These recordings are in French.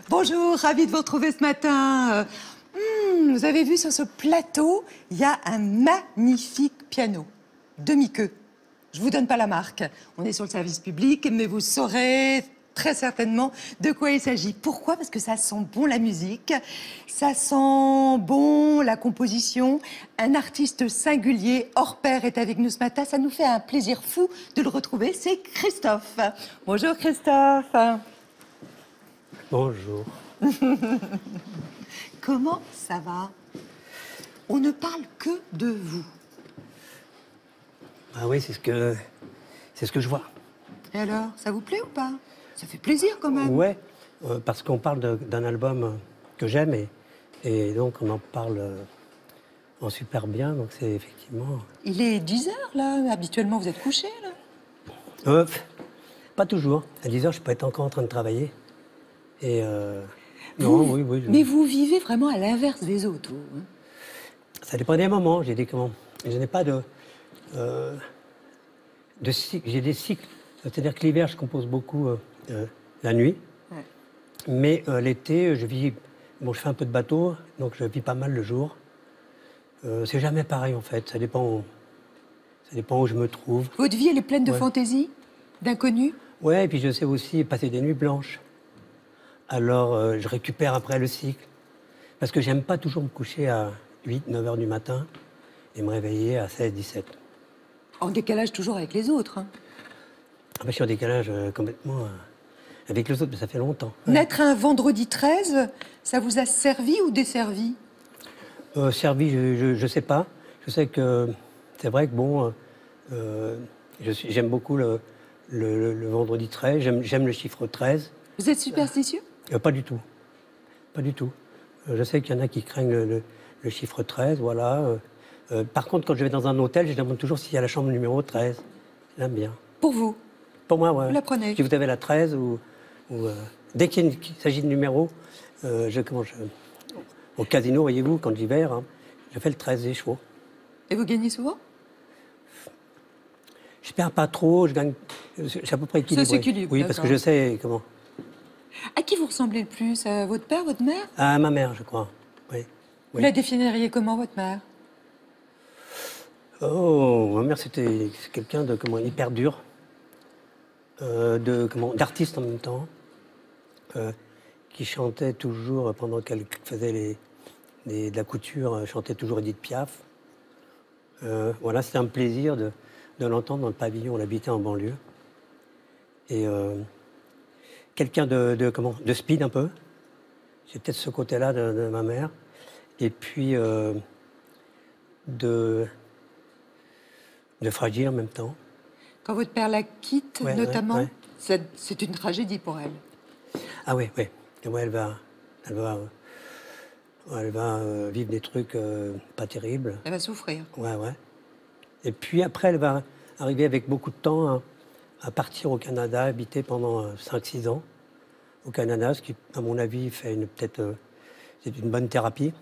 Bonjour, ravi de vous retrouver ce matin. Vous avez vu sur ce plateau, il y a un magnifique piano, demi-queue. Je ne vous donne pas la marque. On est sur le service public, mais vous saurez très certainement de quoi il s'agit. Pourquoi? Parce que ça sent bon la musique, ça sent bon la composition. Un artiste singulier, hors pair, est avec nous ce matin. Ça nous fait un plaisir fou de le retrouver. C'est Christophe. Bonjour Christophe. Bonjour. Comment ça va? On ne parle que de vous. Ah oui, c'est ce que je vois. Et alors, ça vous plaît ou pas? Ça fait plaisir quand même. Ouais, parce qu'on parle d'un album que j'aime et donc on en parle en super bien, donc c'est effectivement... Il est 10 heures là, habituellement vous êtes couché là? Pas toujours. À 10 heures, je peux être encore en train de travailler. Et non, oui. Mais vous vivez vraiment à l'inverse des autres, vous, hein? Ça dépend des moments. J'ai des je n'ai pas de cycle. J'ai des cycles. C'est-à-dire que l'hiver, je compose beaucoup la nuit. Ouais. Mais l'été, je vis... Bon, je fais un peu de bateau, donc je vis pas mal le jour. C'est jamais pareil, en fait. Ça dépend où je me trouve. Votre vie, elle est pleine de fantaisie, d'inconnus? Ouais, et puis je sais aussi passer des nuits blanches. Alors, je récupère après le cycle. Parce que j'aime pas toujours me coucher à 8, 9 heures du matin et me réveiller à 16, 17. En décalage toujours avec les autres, hein. Ah ben, je suis en décalage complètement avec les autres, mais ça fait longtemps. Ouais. Naître un vendredi 13, ça vous a servi ou desservi? Servi, je sais pas. Je sais que c'est vrai que bon, j'aime beaucoup le vendredi 13, j'aime le chiffre 13. Vous êtes superstitieux? Pas du tout. Pas du tout. Je sais qu'il y en a qui craignent le chiffre 13, voilà. Par contre, quand je vais dans un hôtel, je demande toujours s'il y a la chambre numéro 13. J'aime bien. Pour vous? Pour moi, ouais. Vous la prenez? Si vous avez la 13 dès qu'il s'agit de numéros, au casino, voyez-vous, quand j'y vais, hein, je fais le 13 des chevaux. Et vous gagnez souvent? Je perds pas trop, je gagne... C'est à peu près équilibré. Ça s'équilibre, oui, parce que je sais comment... À qui vous ressemblez le plus? À votre père, votre mère? À ma mère, je crois. Oui. Vous la définiriez comment, votre mère? Oh, ma mère, c'est quelqu'un de hyper dur, d'artiste en même temps, qui chantait toujours, pendant qu'elle faisait de la couture, chantait toujours Edith Piaf. Voilà, c'était un plaisir de l'entendre dans le pavillon. On habitait en banlieue. Et quelqu'un de speed un peu. J'ai peut-être ce côté-là de ma mère. Et puis de fragile en même temps. Quand votre père la quitte, notamment, c'est une tragédie pour elle. Ah oui. Et ouais, elle va vivre des trucs pas terribles. Elle va souffrir. Ouais. Et puis après, elle va arriver avec beaucoup de temps à partir au Canada, habiter pendant 5-6 ans au Canada, ce qui, à mon avis, c'est une bonne thérapie.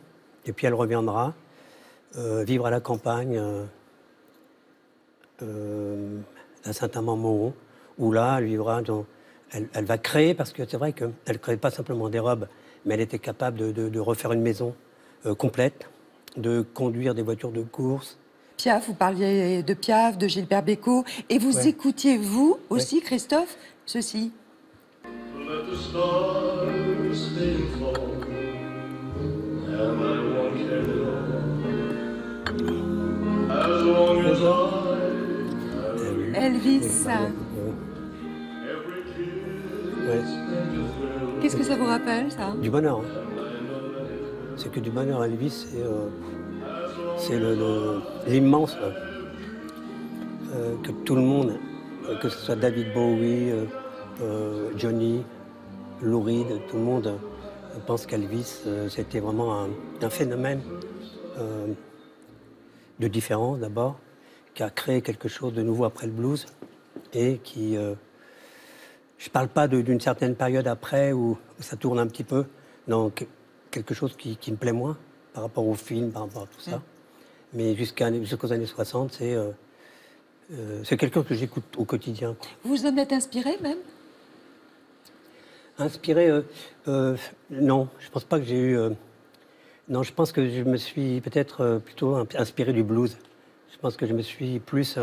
Et puis elle reviendra vivre à la campagne, à Saint-Amand-Montrond, où là, elle vivra elle va créer, parce que c'est vrai qu'elle ne crée pas simplement des robes, mais elle était capable de refaire une maison complète, de conduire des voitures de course. Piaf, vous parliez de Piaf, de Gilbert Bécaud, et vous écoutiez, vous aussi, Christophe, ceci. Let the stars they fall, and I won't carry on, as long as Elvis. Qu'est-ce que ça vous rappelle, ça? Du bonheur. Hein. C'est que du bonheur. Elvis, c'est l'immense. Que tout le monde, que ce soit David Bowie, Johnny, Lou Reed, tout le monde pense qu'Elvis, c'était vraiment un phénomène de différence d'abord, qui a créé quelque chose de nouveau après le blues et qui... je ne parle pas d'une certaine période après où ça tourne un petit peu, non, quelque chose qui me plaît moins par rapport au film, par rapport à tout ça. Mais jusqu'aux années 60, c'est quelqu'un que j'écoute au quotidien. Vous en êtes inspiré même? Inspiré, non, je pense pas que j'ai eu. Non, je pense que je me suis peut-être plutôt inspiré du blues. Je pense que je me suis plus.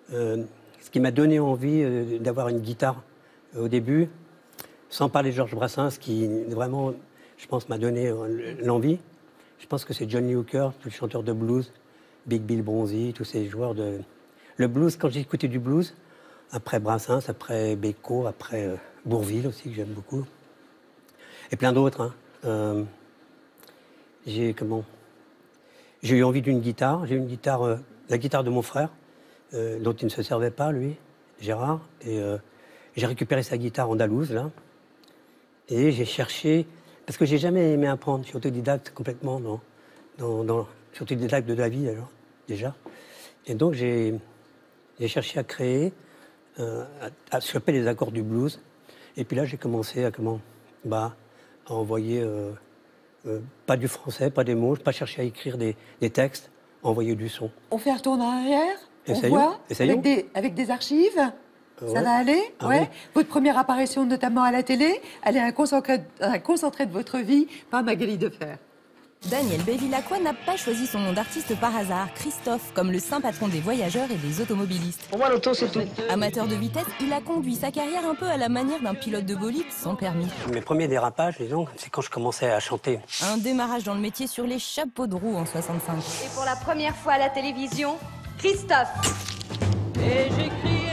Ce qui m'a donné envie d'avoir une guitare au début, sans parler de Georges Brassens, qui vraiment, je pense, m'a donné l'envie. Je pense que c'est John Lee Hooker, tout le chanteur de blues, Big Bill Bronzy, tous ces joueurs de. Le blues, quand j'ai écouté du blues, après Brassens, après Beko, après Bourvil aussi, que j'aime beaucoup, et plein d'autres. Hein. J'ai eu envie d'une guitare. J'ai eu une guitare, la guitare de mon frère, dont il ne se servait pas, lui, Gérard. Et j'ai récupéré sa guitare andalouse, là. Et j'ai cherché, parce que j'ai jamais aimé apprendre. Je suis autodidacte complètement, je suis autodidacte de la vie, alors, déjà. Et donc j'ai cherché à créer, à choper les accords du blues. Et puis là, j'ai commencé à envoyer, pas du français, pas des mots, pas chercher à écrire des textes, envoyer du son. On fait un retour en arrière. Essayons, on voit essayons. Avec des archives. Ouais. Ça va aller, Ah ouais. oui. Votre première apparition, notamment à la télé, elle est un concentré de votre vie par Magali Defer. Daniel Bevilacqua n'a pas choisi son nom d'artiste par hasard, Christophe, comme le saint patron des voyageurs et des automobilistes. Pour moi, l'auto, c'est tout. Amateur de vitesse, il a conduit sa carrière un peu à la manière d'un pilote de bolide sans permis. Mes premiers dérapages, disons, c'est quand je commençais à chanter. Un démarrage dans le métier sur les chapeaux de roue en 65. Et pour la première fois à la télévision, Christophe. Et j'ai crié.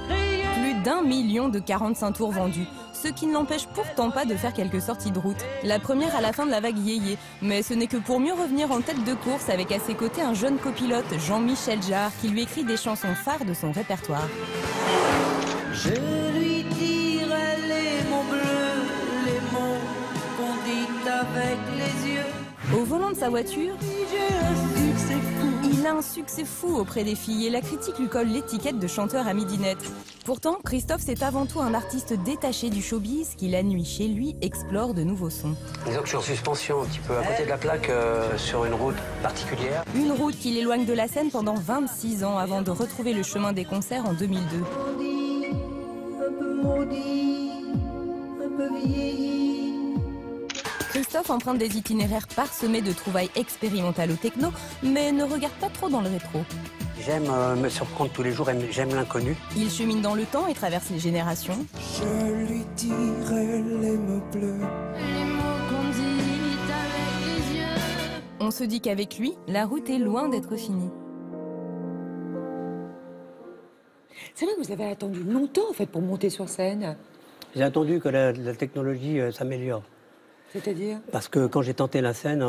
Plus d'1 million de 45 tours vendus, ce qui ne l'empêche pourtant pas de faire quelques sorties de route. La première à la fin de la vague yéyé, mais ce n'est que pour mieux revenir en tête de course avec à ses côtés un jeune copilote, Jean-Michel Jarre, qui lui écrit des chansons phares de son répertoire. Je lui dirai les mots bleus, les mots qu'on dit avec les yeux. Au volant de sa voiture, il a un succès fou auprès des filles et la critique lui colle l'étiquette de chanteur à midinette. Pourtant, Christophe, c'est avant tout un artiste détaché du showbiz qui, la nuit chez lui, explore de nouveaux sons. Disons que je suis en suspension un petit peu à côté de la plaque sur une route particulière. Une route qui l'éloigne de la scène pendant 26 ans avant de retrouver le chemin des concerts en 2002. Un peu maudit, un peu vieilli. Christophe emprunte des itinéraires parsemés de trouvailles expérimentales ou techno, mais ne regarde pas trop dans le rétro. J'aime me surprendre tous les jours, j'aime l'inconnu. Il chemine dans le temps et traverse les générations. Je lui dirai les mots bleus. Les mots qu'on dit avec les yeux. On se dit qu'avec lui, la route est loin d'être finie. C'est vrai que vous avez attendu longtemps, en fait, pour monter sur scène. J'ai attendu que la technologie s'améliore. C'est-à-dire? Parce que quand j'ai tenté la scène,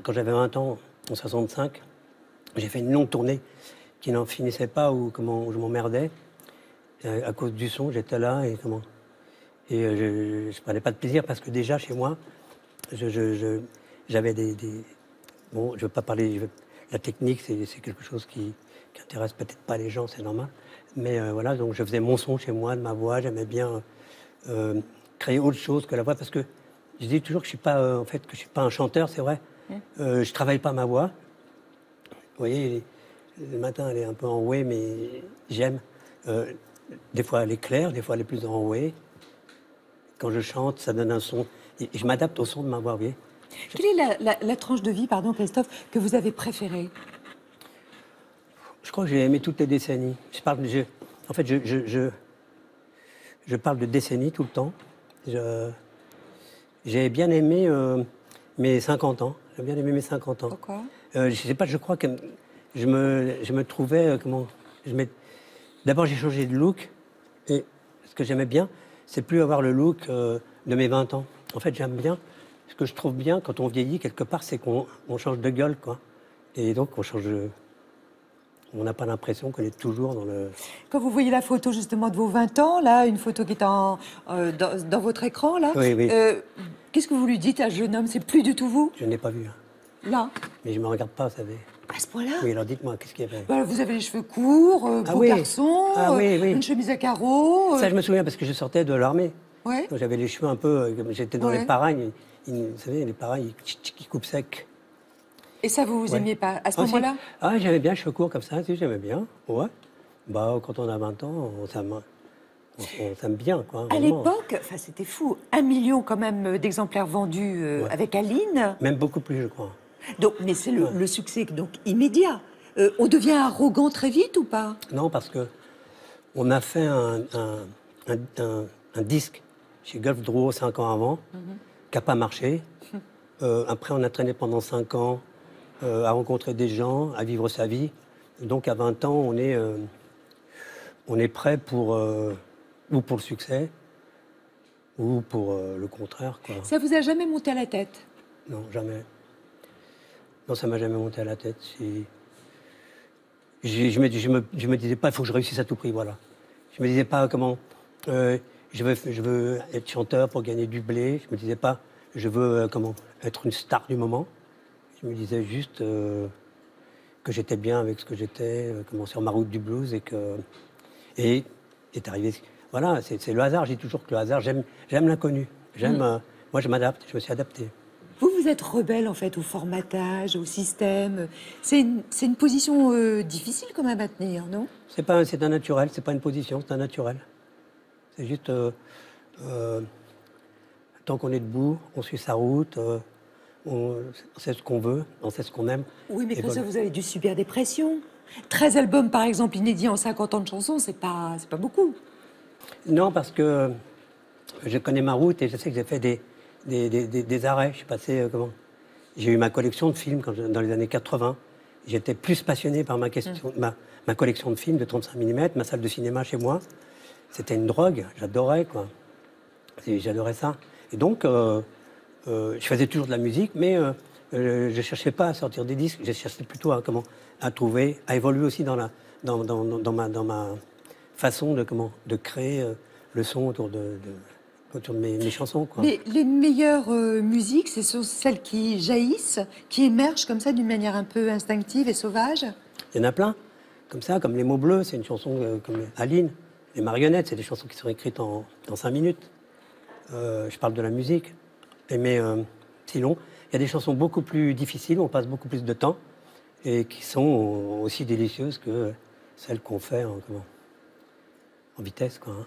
quand j'avais 20 ans, en 65, j'ai fait une longue tournée qui n'en finissait pas, où je m'emmerdais. À cause du son, j'étais là et je prenais pas de plaisir parce que déjà, chez moi, j'avais Bon, je veux pas parler... La technique, c'est quelque chose qui intéresse peut-être pas les gens, c'est normal. Mais voilà, donc je faisais mon son chez moi, de ma voix. J'aimais bien créer autre chose que la voix parce que je dis toujours que je suis pas, en fait, que je suis pas un chanteur, c'est vrai. Je travaille pas ma voix. Vous voyez, le matin, elle est un peu enrouée, mais j'aime. Des fois, elle est claire, des fois, elle est plus enrouée. Quand je chante, ça donne un son. Et je m'adapte au son de ma voix, vous voyez. Quelle est la tranche de vie, pardon, Christophe, que vous avez préférée? Je crois que j'ai aimé toutes les décennies. En fait, je parle de décennies tout le temps. J'ai bien aimé mes 50 ans. J'ai bien aimé mes 50 ans. Pourquoi? Je sais pas, je crois que je me trouvais... D'abord, j'ai changé de look. Et ce que j'aimais bien, c'est plus avoir le look de mes 20 ans. En fait, j'aime bien... Ce que je trouve bien quand on vieillit, quelque part, c'est qu'on change de gueule, quoi. Et donc, on change... On n'a pas l'impression qu'on est toujours dans le... Quand vous voyez la photo, justement, de vos 20 ans, là, une photo qui est dans votre écran, là, Oui, oui. qu'est-ce que vous lui dites à ce jeune homme? C'est plus du tout vous? Je n'ai pas vu. Hein. Là? Mais je ne me regarde pas, vous savez. À ce point-là? Oui, alors dites-moi, qu'est-ce qu'il y avait? Bah, vous avez les cheveux courts, Ah beau oui. garçon, Ah oui, oui. une chemise à carreaux. Ça, je me souviens, parce que je sortais de l'armée. Ouais. Donc, j'avais les cheveux un peu... J'étais dans Ouais. les pareils. Vous savez, les pareils qui coupent sec. Et ça, vous Ouais. aimiez pas à ce Ah, si. moment-là? Ah, j'aimais bien, cheveux courts comme ça, si, j'aimais bien. Ouais. Bah, quand on a 20 ans, on s'aime bien, quoi. À vraiment. l'époque, enfin, c'était fou. 1 million quand même d'exemplaires vendus avec Aline. Même beaucoup plus, je crois. Donc, mais c'est le succès donc, immédiat. On devient arrogant très vite ou pas? Non, parce que on a fait un disque chez Gulf Drouot 5 ans avant, qui n'a pas marché. Après, on a traîné pendant 5 ans à rencontrer des gens, à vivre sa vie. Donc, à 20 ans, on est prêt pour, ou pour le succès, ou pour le contraire, quoi. Ça vous a jamais monté à la tête? Non, jamais. Non, ça m'a jamais monté à la tête. Je me disais pas, il faut que je réussisse à tout prix, voilà. Je me disais pas comment, je veux être chanteur pour gagner du blé. Je me disais pas, je veux être une star du moment. Je me disais juste que j'étais bien avec ce que j'étais, sur ma route du blues et est arrivé. Voilà, c'est le hasard. Je dis toujours que le hasard, j'aime l'inconnu. Moi, je m'adapte. Je me suis adapté. Vous êtes rebelle, en fait, au formatage, au système. C'est une position difficile, quand même, à tenir, non? C'est un naturel, c'est pas une position, c'est un naturel. C'est juste... tant qu'on est debout, on suit sa route, on sait ce qu'on veut, on sait ce qu'on aime. Oui, mais et pour ça, voilà. vous avez dû subir des pressions. 13 albums, par exemple, inédits en 50 ans de chansons, c'est pas beaucoup. Non, parce que je connais ma route et je sais que j'ai fait des arrêts. Je suis passé, J'ai eu ma collection de films dans les années 80. J'étais plus passionné par ma collection de films de 35 mm, ma salle de cinéma chez moi. C'était une drogue, j'adorais, quoi. J'adorais ça. Et donc, je faisais toujours de la musique, mais je ne cherchais pas à sortir des disques. Je cherchais plutôt à trouver, à évoluer aussi dans ma façon de créer le son autour de mes chansons, quoi. Mais les meilleures musiques, ce sont celles qui jaillissent, qui émergent comme ça d'une manière un peu instinctive et sauvage. Il y en a plein, comme ça, comme Les Mots Bleus, c'est une chanson comme Aline. Les Marionnettes, c'est des chansons qui sont écrites en 5 minutes. Je parle de la musique. Mais sinon, il y a des chansons beaucoup plus difficiles, on passe beaucoup plus de temps, et qui sont aussi délicieuses que celles qu'on fait en vitesse, quoi. Hein.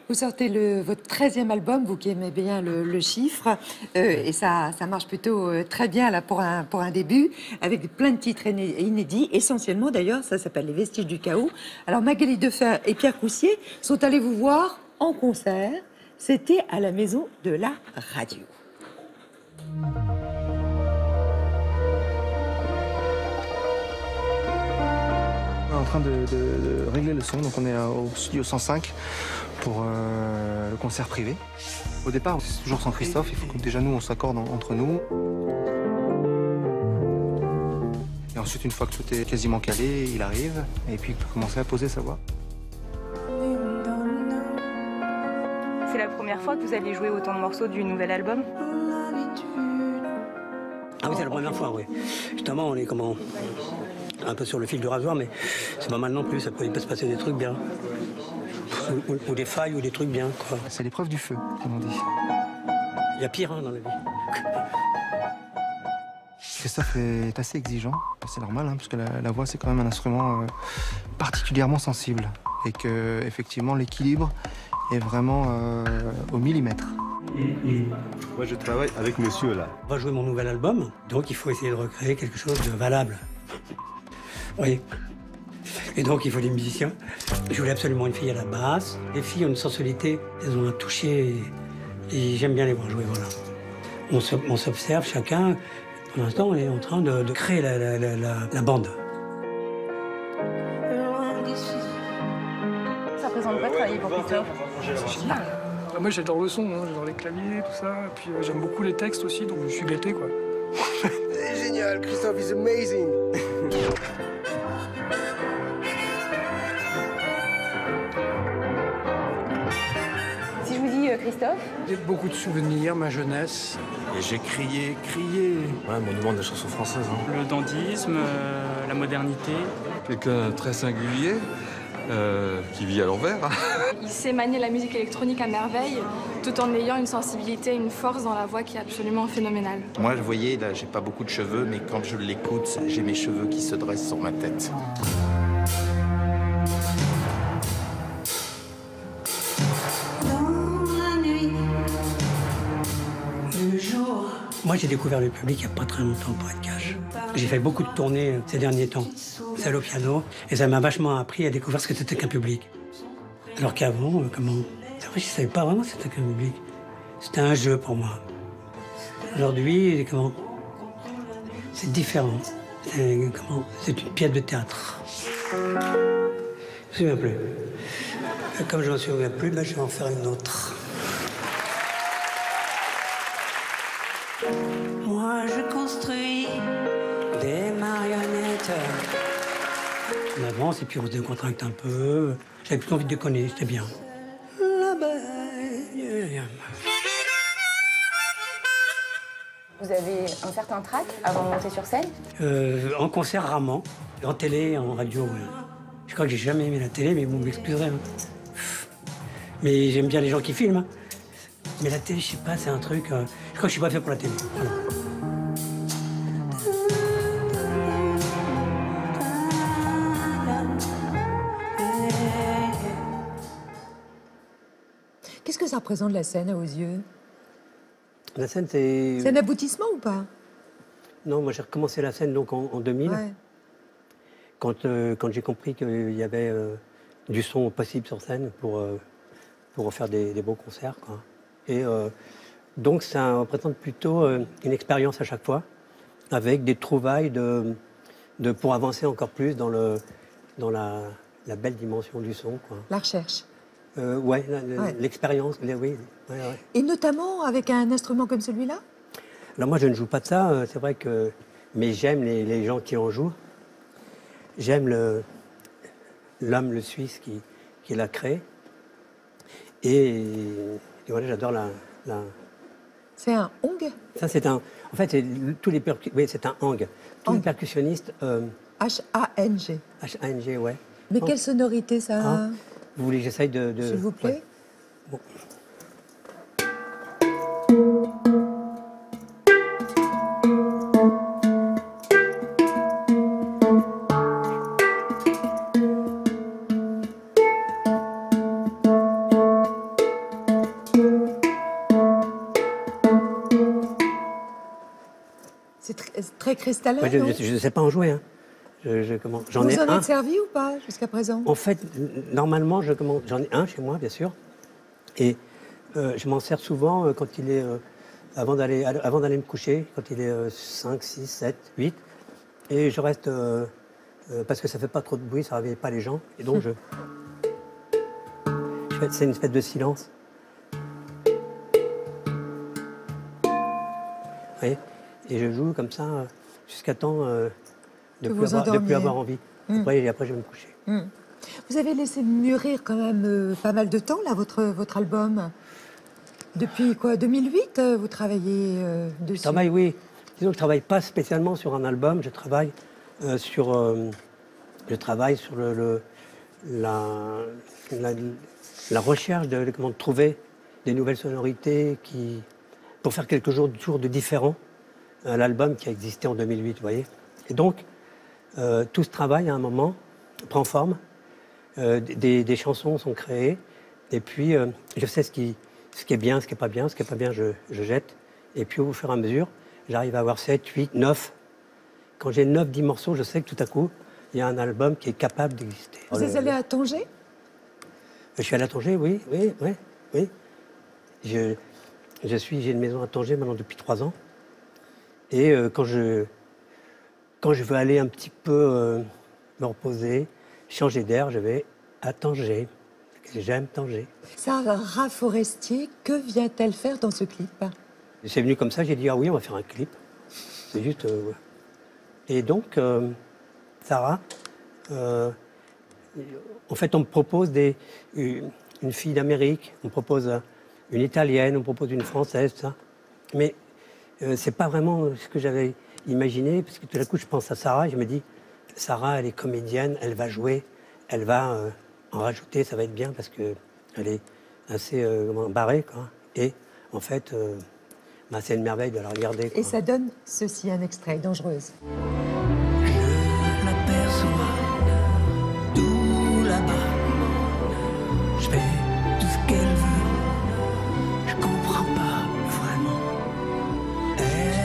Vous sortez votre 13e album, vous qui aimez bien le chiffre, et ça marche plutôt très bien là pour un début, avec plein de titres inédits, essentiellement d'ailleurs, ça s'appelle Les Vestiges du Chaos. Alors Magali Defer et Pierre Coussier sont allés vous voir en concert, c'était à la Maison de la Radio. On est en train de régler le son, donc on est au studio 105 pour le concert privé. Au départ, c'est toujours sans Christophe, il faut que déjà nous on s'accorde entre nous. Et ensuite, une fois que tout est quasiment calé, il arrive et puis il peut commencer à poser sa voix. C'est la première fois que vous allez jouer autant de morceaux du nouvel album? Ah oui, c'est la première fois, oui. Justement, on est un peu sur le fil du rasoir, mais c'est pas mal non plus. Il peut se passer des trucs bien. Ou des failles ou des trucs bien, quoi. C'est l'épreuve du feu, comme on dit. Il y a pire, hein, dans la vie. Christophe est assez exigeant, c'est normal, hein, parce que la voix, c'est quand même un instrument particulièrement sensible. Et que, effectivement, l'équilibre est vraiment au millimètre. Moi, je travaille avec monsieur, là. On va jouer mon nouvel album, donc il faut essayer de recréer quelque chose de valable. Oui. Et donc, il faut des musiciens. Je voulais absolument une fille à la basse. Les filles ont une sensualité, elles ont un toucher, et j'aime bien les voir jouer, voilà. On s'observe chacun. Pour l'instant, on est en train de créer la bande. Ça représente quoi travailler pour Christophe? C'est génial. Moi, j'adore le son, hein, j'adore les claviers, tout ça. Et puis, j'aime beaucoup les textes aussi, donc je suis gâté, quoi. C'est génial, Christophe is amazing. Si je vous dis Christophe? J'ai beaucoup de souvenirs, ma jeunesse. Et j'ai crié. Ouais, monument de la chanson française. Hein. Le dandysme, la modernité. Quelqu'un de très singulier, qui vit à l'envers. Il sait manier la musique électronique à merveille, tout en ayant une sensibilité, une force dans la voix qui est absolument phénoménale. Moi, vous voyez, là, j'ai pas beaucoup de cheveux, mais quand je l'écoute, j'ai mes cheveux qui se dressent sur ma tête. Moi, j'ai découvert le public il n'y a pas très longtemps, pour être cash. J'ai fait beaucoup de tournées ces derniers temps, seul au piano, et ça m'a vachement appris à découvrir ce que c'était qu'un public. Alors qu'avant, c'est vrai, je ne savais pas vraiment ce que c'était qu'un public. C'était un jeu pour moi. Aujourd'hui, c'est différent. C'est une pièce de théâtre. Je ne me souviens plus. Et comme je ne me souviens plus, je vais en faire une autre. Moi je construis des marionnettes. On avance et puis on se décontracte un peu. J'avais plus envie de déconner, c'était bien. Vous avez un certain trac avant de monter sur scène? En concert, rarement. En télé, en radio, ouais. Je crois que j'ai jamais aimé la télé, mais vous m'excuserez. Hein. Mais j'aime bien les gens qui filment. Hein. Mais la télé, je sais pas, c'est un truc... je crois que je suis pas fait pour la télé. Voilà. Qu'est-ce que ça représente la scène à vos yeux? La scène, c'est... C'est un aboutissement ou pas? Non, moi j'ai recommencé la scène donc en 2000. Ouais. Quand j'ai compris qu'il y avait du son possible sur scène pour faire des beaux concerts, quoi. Et donc ça représente plutôt une expérience à chaque fois, avec des trouvailles pour avancer encore plus dans la belle dimension du son, quoi. La recherche. Ouais, l'expérience, oui. Ouais. Et notamment avec un instrument comme celui-là? Alors moi je ne joue pas de ça, c'est vrai que... Mais j'aime les gens qui en jouent. J'aime l'homme, le Suisse qui l'a créé. Et voilà, j'adore la... C'est un hong? Ça, c'est un... En fait, c'est un hang. Tous les percussionnistes... H-A-N-G. H-A-N-G, ouais. Mais quelle sonorité ça a? Vous voulez que j'essaye de... S'il vous plaît. Ouais. Bon. C'est très cristallin, ouais, je ne sais pas en jouer, hein. J'en ai Vous en êtes servi ou pas jusqu'à présent? En fait, normalement, j'en ai un chez moi, bien sûr. Et je m'en sers souvent quand il est... avant d'aller me coucher, quand il est 5, 6, 7, 8. Et je reste... parce que ça ne fait pas trop de bruit, ça ne réveille pas les gens. Et donc, c'est une espèce de silence. Vous voyez? Et je joue comme ça jusqu'à temps... de ne plus avoir envie. Après, je vais me coucher. Vous avez laissé mûrir quand même pas mal de temps, là, votre album. Depuis quoi, 2008, vous travaillez dessus? Je travaille, oui. Disons que je ne travaille pas spécialement sur un album. Je travaille sur la recherche de trouver des nouvelles sonorités pour faire quelque chose de différent. L'album qui a existé en 2008, vous voyez. Et donc, tout ce travail, à un moment, prend forme. Des chansons sont créées. Et puis, je sais ce qui est bien, ce qui n'est pas bien. Ce qui n'est pas bien, je jette. Et puis, au fur et à mesure, j'arrive à avoir 7, 8, 9. Quand j'ai 9, 10 morceaux, je sais que tout à coup, il y a un album qui est capable d'exister. Vous êtes allé à Tanger? Je suis allé à Tanger, oui. J'ai une maison à Tanger maintenant depuis 3 ans. Et quand je veux aller un petit peu me reposer, changer d'air, je vais à Tanger. J'aime Tanger. Sarah Forestier, que vient-elle faire dans ce clip? C'est venu comme ça, j'ai dit, ah oui, on va faire un clip. C'est juste... ouais. Et donc, Sarah, en fait, on me propose une fille d'Amérique, on me propose une Italienne, on me propose une Française, tout ça. Mais c'est pas vraiment ce que j'avais imaginé, parce que tout d'un coup, je pense à Sarah et je me dis, Sarah, elle est comédienne, elle va jouer, elle va en rajouter, ça va être bien, parce qu'elle est assez barrée, quoi. Et en fait, c'est une merveille de la regarder, quoi. Et ça donne ceci, un extrait, Dangereuse. Je l'aperçois tout là-bas. Je fais tout ce qu'elle veut. Je comprends pas vraiment. Elle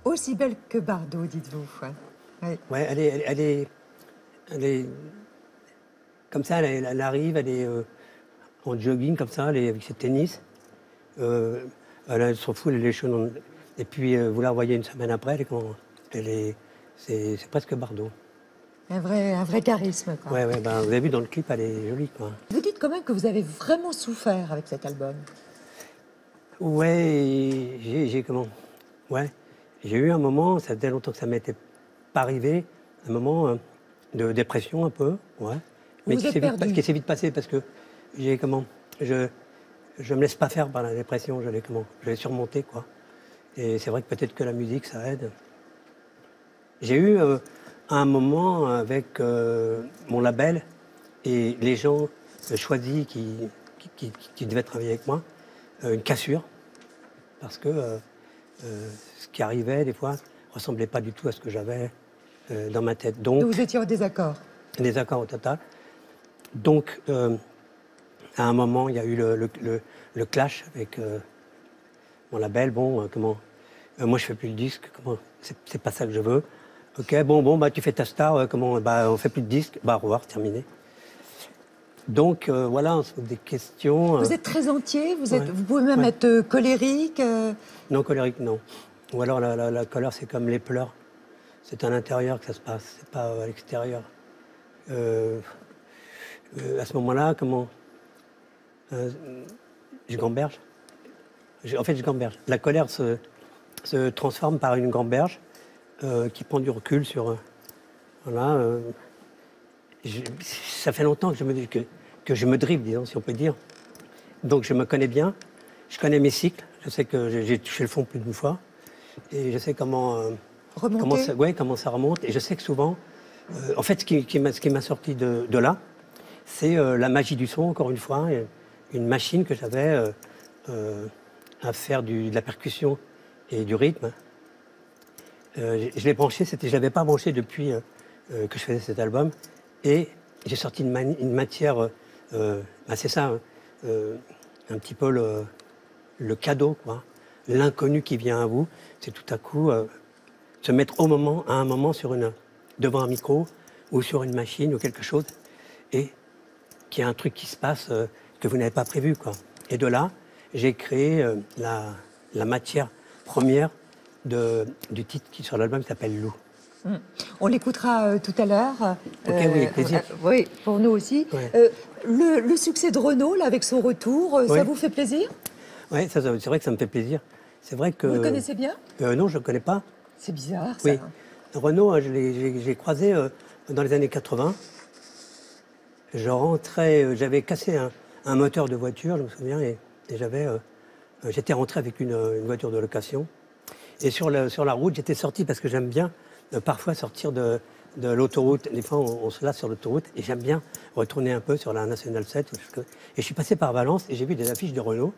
Aussi belle que Bardot, dites-vous. Ouais. Ouais, elle est comme ça, elle arrive, elle est en jogging comme ça, elle est avec ses tennis. Elle se fout, elle est chaud. Et puis vous la revoyez une semaine après, c'est presque Bardot. Un vrai charisme, quoi. Ouais, vous avez vu dans le clip, elle est jolie, quoi. Vous dites quand même que vous avez vraiment souffert avec cet album. Ouais, j'ai eu un moment, ça faisait longtemps que ça m'était pas arrivé, un moment de dépression un peu, ouais. Mais qui s'est vite passé parce que je me laisse pas faire par la dépression, je l'ai surmonté, quoi. Et c'est vrai que peut-être que la musique, ça aide. J'ai eu un moment avec mon label et les gens choisis qui devaient travailler avec moi, une cassure, parce que ce qui arrivait des fois ne ressemblait pas du tout à ce que j'avais dans ma tête. Donc, vous étiez en désaccord. Désaccord au total. Donc, à un moment, il y a eu le clash avec mon label. Bon, moi, je fais plus le disque. C'est pas ça que je veux. Ok, tu fais ta star. On fait plus de disque. Au revoir, terminé. Donc, voilà, des questions. Vous êtes très entier. Vous pouvez même être colérique. Non, colérique, non. Ou alors, la colère, c'est comme les pleurs. C'est à l'intérieur que ça se passe. C'est pas à l'extérieur. À ce moment-là, je gamberge. Je gamberge. La colère se transforme par une gamberge qui prend du recul sur... ça fait longtemps que je me dribble, disons, si on peut dire. Donc je me connais bien, je connais mes cycles, je sais que j'ai touché le fond plus d'une fois, et je sais comment ça remonte, et je sais que souvent, en fait, ce qui m'a sorti de là, c'est la magie du son, encore une fois, une machine que j'avais à faire de la percussion et du rythme. Je l'ai branché, je ne l'avais pas branché depuis que je faisais cet album, et j'ai sorti une matière, c'est ça, un petit peu le cadeau, quoi. L'inconnu qui vient à vous, c'est tout à coup se mettre à un moment devant un micro ou sur une machine ou quelque chose, et qu'il y a un truc qui se passe que vous n'avez pas prévu, quoi. Et de là, j'ai créé la matière première du titre qui sur l'album s'appelle Loup. On l'écoutera tout à l'heure. Ok, oui, avec plaisir. Oui, pour nous aussi. Ouais. Le succès de Renaud, là, avec son retour, ça vous fait plaisir? Oui, c'est vrai que ça me fait plaisir. C'est vrai que... Vous le connaissez bien? Non, je ne le connais pas. C'est bizarre, ça. Oui. Renaud, j'ai croisé dans les années 80. Je rentrais, j'avais cassé un moteur de voiture, je me souviens, et j'étais rentré avec une voiture de location. Et sur la route, j'étais sorti parce que j'aime bien parfois sortir de l'autoroute. Des fois, on se lasse sur l'autoroute et j'aime bien retourner un peu sur la Nationale 7. Et je suis passé par Valence et j'ai vu des affiches de Renaud.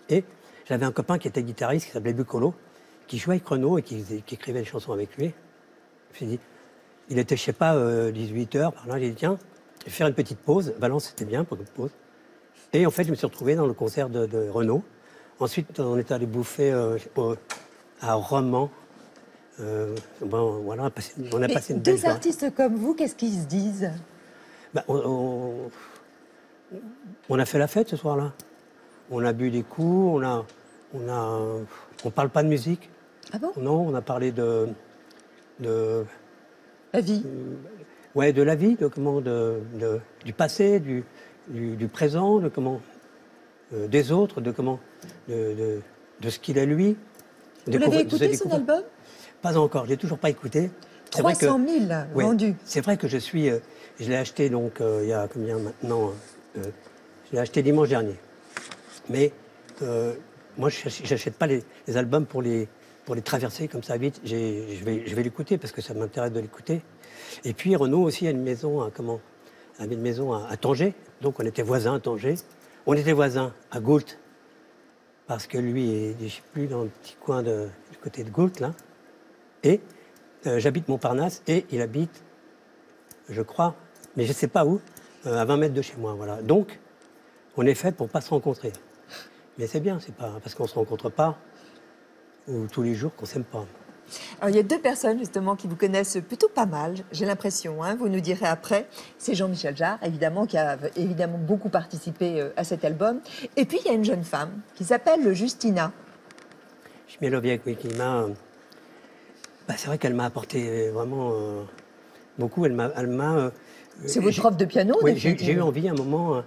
Et j'avais un copain qui était guitariste, qui s'appelait Bucolo, qui jouait avec Renaud et qui écrivait des chansons avec lui. Je me suis dit, il était, je sais pas, 18h, par là, j'ai dit, tiens, je vais faire une petite pause. Valence, c'était bien pour une pause. Et en fait, je me suis retrouvé dans le concert de Renaud. Ensuite, on est allé bouffer à Romans. Voilà, on a passé une belle soirée. Deux artistes comme vous, qu'est-ce qu'ils se disent? On a fait la fête ce soir-là. On a bu des coups, on parle pas de musique. Ah bon? Non, on a parlé de la vie. Ouais, de la vie, du passé, du présent, des autres, de ce qu'il est lui. Vous l'avez écouté, son album? Pas encore, je l'ai toujours pas écouté. 300 000 vendus. C'est vrai que je l'ai acheté donc il y a combien maintenant je l'ai acheté dimanche dernier. Mais moi, je n'achète pas les albums pour les traverser comme ça vite. Je vais l'écouter parce que ça m'intéresse de l'écouter. Et puis Renaud aussi a une maison à Tanger, donc on était voisins à Tanger. On était voisins à Goult, parce que lui, je ne sais plus, dans le petit coin du côté de Goult, là. Et j'habite Montparnasse et il habite, je crois, mais je ne sais pas où, à 20 mètres de chez moi. Voilà. Donc, on est fait pour ne pas se rencontrer. Mais c'est bien, c'est pas parce qu'on ne se rencontre pas ou tous les jours qu'on ne s'aime pas. Alors, il y a deux personnes, justement, qui vous connaissent plutôt pas mal, j'ai l'impression, hein, vous nous direz après. C'est Jean-Michel Jarre, évidemment, qui a évidemment beaucoup participé à cet album. Et puis, il y a une jeune femme qui s'appelle Justina. Chmielowiec, oui, qui m'a... c'est vrai qu'elle m'a apporté vraiment beaucoup. C'est votre prof de piano? Oui, j'ai eu envie à un moment,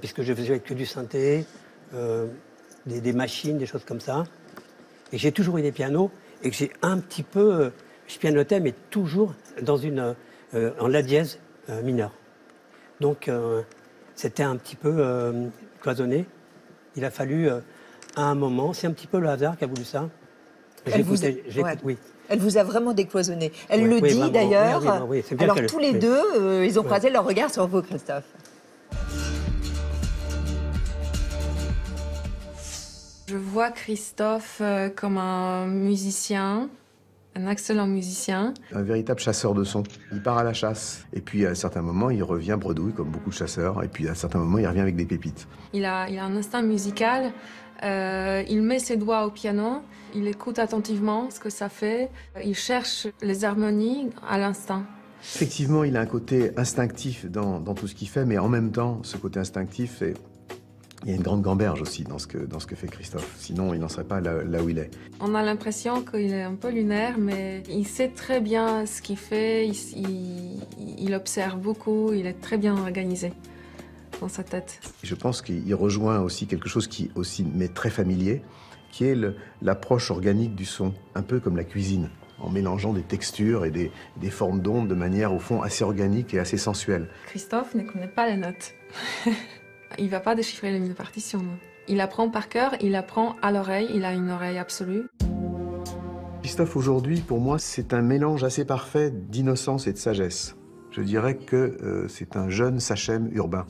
puisque je faisais que du synthé, des machines, des choses comme ça. Et j'ai toujours eu des pianos, et que j'ai un petit peu... je pianotais, mais toujours en la dièse mineur. Donc, c'était un petit peu cloisonné. Il a fallu, à un moment, c'est un petit peu le hasard qui a voulu ça. Oui. Elle vous a vraiment décloisonné. Elle le dit d'ailleurs. Oui, alors tous les deux, ils ont croisé leur regard sur vous, Christophe. Je vois Christophe comme un musicien, un excellent musicien. Un véritable chasseur de sons. Il part à la chasse. Et puis à certains moments, il revient bredouille, comme beaucoup de chasseurs. Et puis à certains moments, il revient avec des pépites. Il a un instinct musical. Il met ses doigts au piano. Il écoute attentivement ce que ça fait. Il cherche les harmonies à l'instinct. Effectivement, il a un côté instinctif dans tout ce qu'il fait, mais en même temps, ce côté instinctif, il y a une grande gamberge aussi dans ce que fait Christophe. Sinon, il n'en serait pas là où il est. On a l'impression qu'il est un peu lunaire, mais il sait très bien ce qu'il fait. Il observe beaucoup. Il est très bien organisé dans sa tête. Je pense qu'il rejoint aussi quelque chose qui aussi m'est très familier, qui est l'approche organique du son, un peu comme la cuisine, en mélangeant des textures et des formes d'ondes de manière, au fond, assez organique et assez sensuelle. Christophe ne connaît pas les notes. Il ne va pas déchiffrer les lignes de partition. Non. Il apprend par cœur, il apprend à l'oreille, il a une oreille absolue. Christophe, aujourd'hui, pour moi, c'est un mélange assez parfait d'innocence et de sagesse. Je dirais que c'est un jeune Sachem urbain.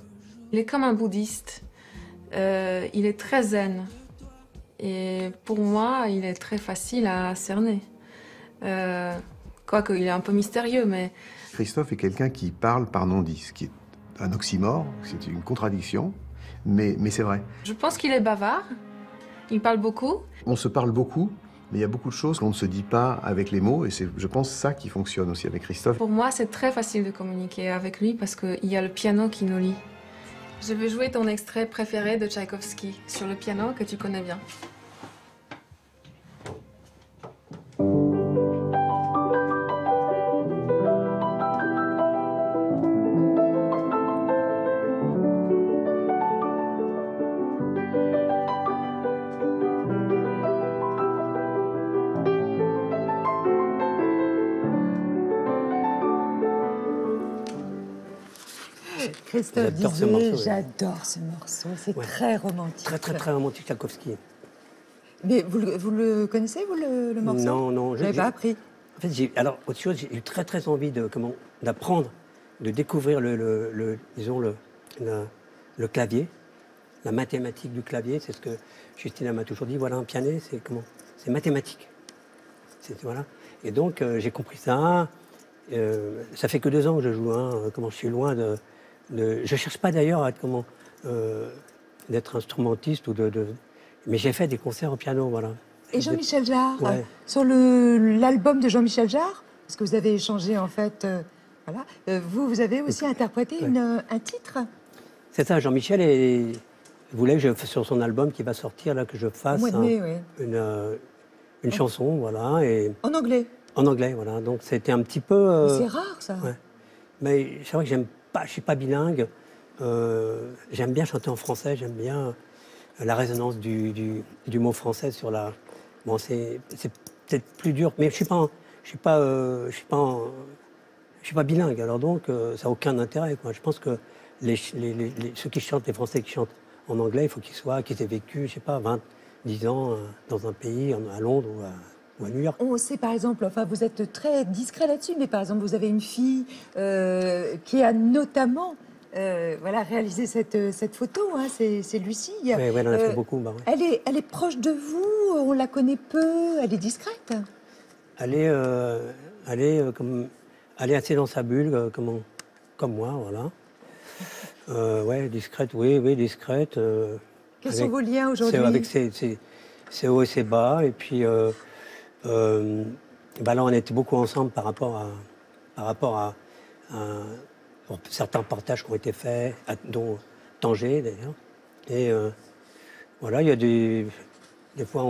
Il est comme un bouddhiste. Il est très zen. Et pour moi, il est très facile à cerner. Quoique, il est un peu mystérieux, mais... Christophe est quelqu'un qui parle par non-dit, ce qui est un oxymore, c'est une contradiction, mais c'est vrai. Je pense qu'il est bavard. Il parle beaucoup. On se parle beaucoup, mais il y a beaucoup de choses qu'on ne se dit pas avec les mots, et c'est, je pense, ça qui fonctionne aussi avec Christophe. Pour moi, c'est très facile de communiquer avec lui parce qu'il y a le piano qui nous lie. Je vais jouer ton extrait préféré de Tchaïkovski sur le piano que tu connais bien. Christophe disait, j'adore ce morceau, c'est très romantique. Très romantique, Tchaïkovski. Mais vous le connaissez, vous, le morceau? Non. Je n'avais pas appris. En fait, alors, autre chose, j'ai eu très envie d'apprendre, de découvrir disons le clavier, la mathématique du clavier. C'est ce que Justina m'a toujours dit. Voilà, un piano, c'est mathématique. Voilà. Et donc, j'ai compris ça. Ça fait que 2 ans que je joue. Je suis loin de... Je cherche pas d'ailleurs à être d'être instrumentiste mais j'ai fait des concerts au piano, voilà. Et Jean-Michel Jarre, ouais. Sur l'album de Jean-Michel Jarre, parce que vous avez échangé en fait, voilà. Vous avez aussi interprété un titre. C'est ça, Jean-Michel voulait que sur son album qui va sortir là que je fasse une chanson, voilà. Et en anglais. En anglais, voilà. Donc c'était un petit peu. C'est rare ça. Ouais. Mais c'est vrai que je suis pas bilingue. J'aime bien chanter en français. J'aime bien la résonance du mot français sur la. Bon, c'est peut-être plus dur, mais je suis pas bilingue. Alors donc, ça n'a aucun intérêt, quoi. Je pense que ceux qui chantent, les Français qui chantent en anglais, il faut qu'ils aient vécu, je sais pas, 10 ans dans un pays, à Londres ou à New York. On sait par exemple, enfin vous êtes très discret là-dessus, mais par exemple vous avez une fille qui a notamment réalisé cette photo, hein, c'est Lucie. Oui, elle en a fait beaucoup. Bah, ouais. Elle est proche de vous, on la connaît peu, elle est discrète. Elle est assez dans sa bulle, comme moi, voilà. Ouais, discrète, oui, discrète. Quels sont vos liens aujourd'hui? Avec ses hauts et ses bas, et puis Et ben là, on était beaucoup ensemble par rapport à certains reportages qui ont été faits, dont Tanger d'ailleurs. Et voilà, il y a des fois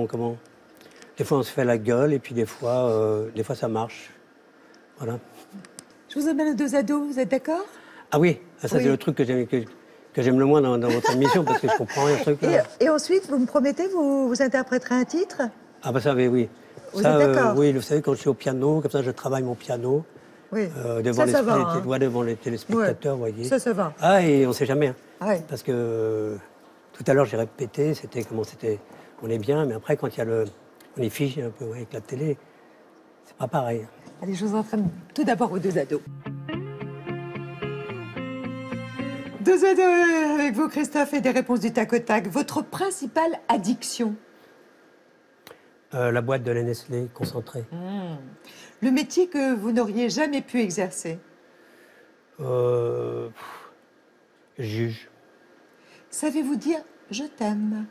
des fois on se fait la gueule et puis des fois ça marche. Voilà. Je vous emmène aux deux ados, vous êtes d'accord? Ah oui, ça c'est le truc que j'aime le moins dans votre émission parce que je comprends rien ce truc-là. Et ensuite, vous me promettez, vous interpréterez un titre? Ah bah ça, oui. Vous êtes d'accord? Oui, vous savez, quand je suis au piano, comme ça je travaille mon piano. Oui. Devant les téléspectateurs, vous voyez. Ça va. Ah, et on ne sait jamais. Hein. Ouais. Parce que tout à l'heure, j'ai répété, on est bien, mais après, quand on est figé un peu avec la télé, c'est pas pareil. Allez, je vous entraîne tout d'abord aux deux ados. Deux ados avec vous, Christophe, et des réponses du tac au tac. Votre principale addiction? La boîte de la Nestlé concentrée. Le métier que vous n'auriez jamais pu exercer? Juge. Savez-vous dire « je t'aime » ?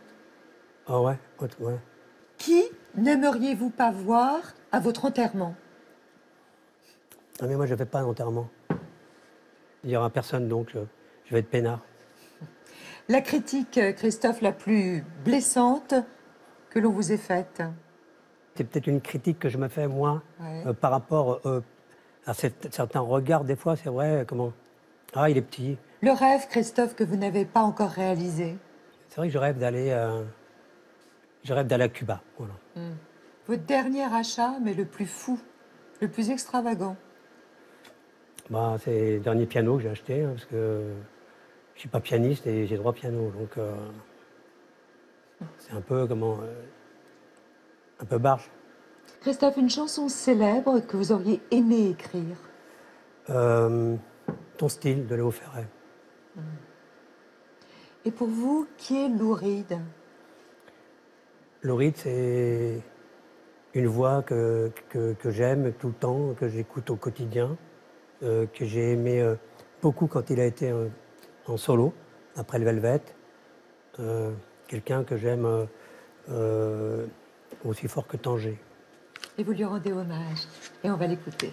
Ah ouais. Qui n'aimeriez-vous pas voir à votre enterrement? Ah mais moi, je ne fais pas d'enterrement. Il n'y aura personne, donc je vais être peinard. La critique, Christophe, la plus blessante que l'on vous ait faite? C'est peut-être une critique que je me fais, moi, par rapport à certains regards, des fois, c'est vrai, Ah, il est petit. Le rêve, Christophe, que vous n'avez pas encore réalisé? C'est vrai que je rêve d'aller à Cuba. Voilà. Votre dernier achat, mais le plus fou, le plus extravagant? Bah, c'est le dernier piano que j'ai acheté, parce que je ne suis pas pianiste et j'ai droit au piano. Donc, c'est un peu, un peu barge. Christophe, une chanson célèbre que vous auriez aimé écrire? Ton style, de Léo Ferré. Et pour vous, qui est Lou Reed? Lou Reed, c'est une voix que j'aime tout le temps, que j'écoute au quotidien, que j'ai aimé beaucoup quand il a été en solo, après le Velvet. Quelqu'un que j'aime aussi fort que Tanger. Et vous lui rendez hommage. Et on va l'écouter.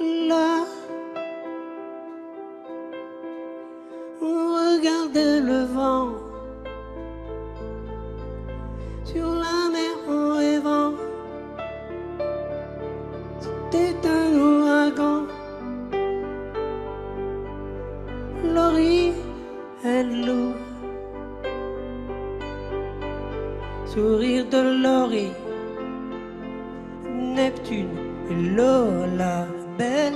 Là, on regardait le vent sur la mer en rêvant. C'était un ouragan. Laurie et Lou, sourire de Laurie, Neptune et Lola belle,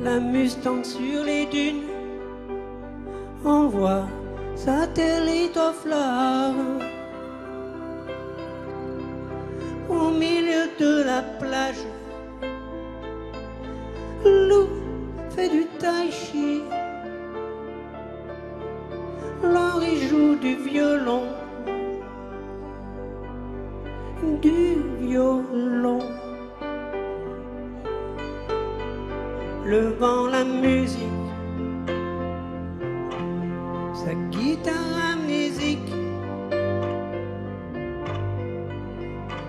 la Mustang sur les dunes, envoie satellite au fleurs. Au milieu de la plage, Lou fait du tai chi, Laurie joue du violon. Le vent, la musique, sa guitare amnésique,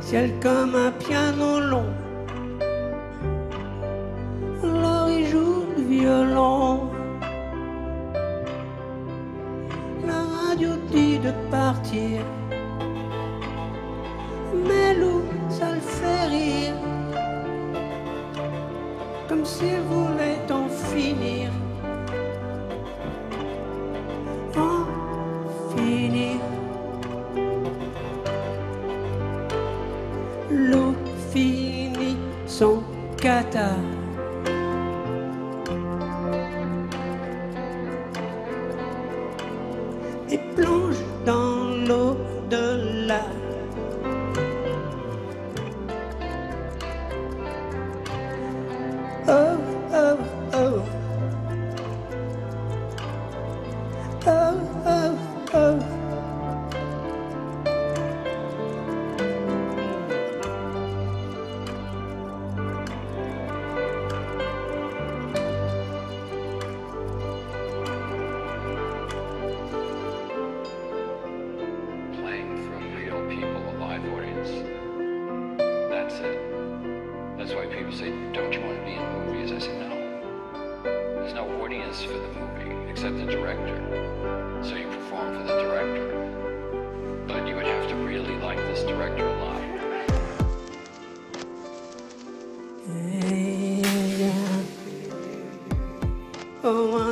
ciel comme un piano long. Laurie joue du violon. La radio dit de partir, mais Lou, ça le fait rire, comme s'il voulait en finir. En finir. Lou finit son cathare. Et plonge dans l'au-delà. Oh, oh, oh. Oh, oh, oh. except the director. So you perform for the director. But you would have to really like this director a lot. Oh,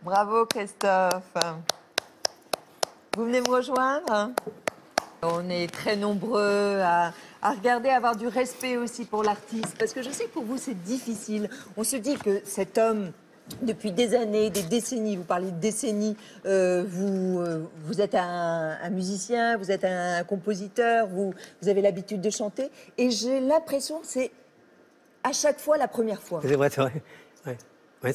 Bravo Christophe. Vous venez me rejoindre? On est très nombreux à regarder, à avoir du respect aussi pour l'artiste, parce que je sais que pour vous c'est difficile. On se dit que cet homme, depuis des années, des décennies, vous parlez de décennies, vous êtes un musicien, vous êtes un compositeur, vous avez l'habitude de chanter, et j'ai l'impression que c'est à chaque fois la première fois. C'est vrai, c'est vrai. Ouais,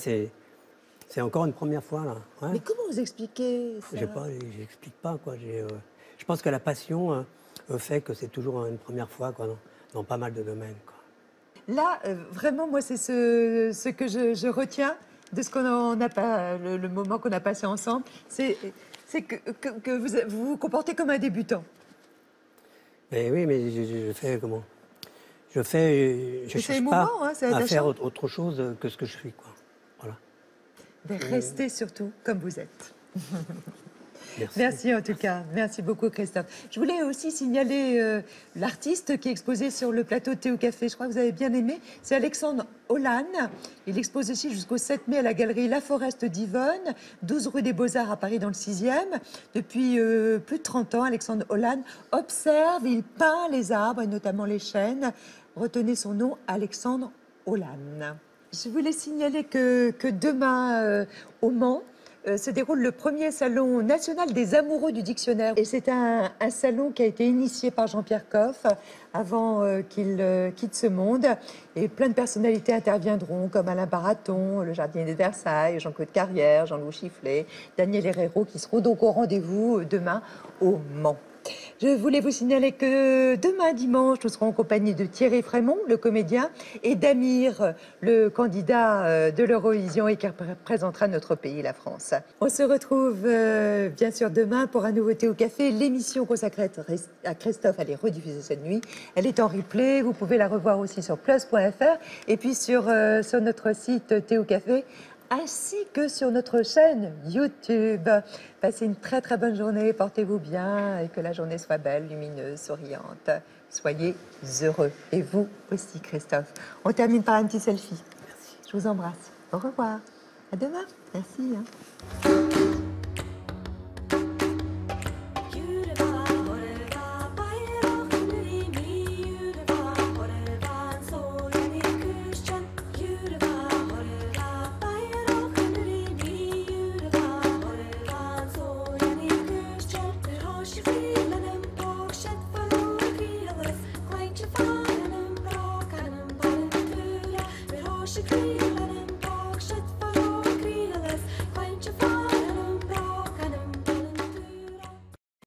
c'est encore une première fois, là. Ouais. Mais comment vous expliquez ça? Je sais pas, j'explique pas, quoi. Je pense que la passion fait que c'est toujours une première fois, quoi, dans pas mal de domaines, quoi. Là, vraiment, moi, c'est ce que je retiens de ce qu'on a pas, le moment qu'on a passé ensemble, c'est que vous vous comportez comme un débutant. Mais oui, mais je fais comment? Je cherche pas à faire autre chose que ce que je suis, quoi. Voilà. Mais restez surtout comme vous êtes. Merci. Merci en tout cas. Merci beaucoup Christophe. Je voulais aussi signaler l'artiste qui est exposé sur le plateau de Théo Café. Je crois que vous avez bien aimé. C'est Alexandre Hollan. Il expose aussi jusqu'au 7 mai à la galerie La Forest d'Yvonne, 12 rue des Beaux-Arts à Paris dans le 6e. Depuis plus de 30 ans, Alexandre Hollan observe, il peint les arbres et notamment les chênes. Retenez son nom, Alexandre Hollan. Je voulais signaler que demain, au Mans, se déroule le premier salon national des amoureux du dictionnaire. Et c'est un salon qui a été initié par Jean-Pierre Coff avant qu'il quitte ce monde. Et plein de personnalités interviendront, comme Alain Baraton, le jardinier de Versailles, Jean-Claude Carrière, Jean-Louis Chifflet, Daniel Herrero, qui seront donc au rendez-vous demain au Mans. Je voulais vous signaler que demain dimanche, nous serons en compagnie de Thierry Frémont, le comédien, et d'Amir, le candidat de l'Eurovision et qui représentera notre pays, la France. On se retrouve bien sûr demain pour un nouveau Théo Café. L'émission consacrée à Christophe, elle est rediffusée cette nuit. Elle est en replay. Vous pouvez la revoir aussi sur plus.fr et puis sur notre site Théo Café, ainsi que sur notre chaîne YouTube. Passez une très très bonne journée, portez-vous bien et que la journée soit belle, lumineuse, souriante. Soyez heureux. Et vous aussi, Christophe. On termine par un petit selfie. Merci. Je vous embrasse. Au revoir. À demain. Merci.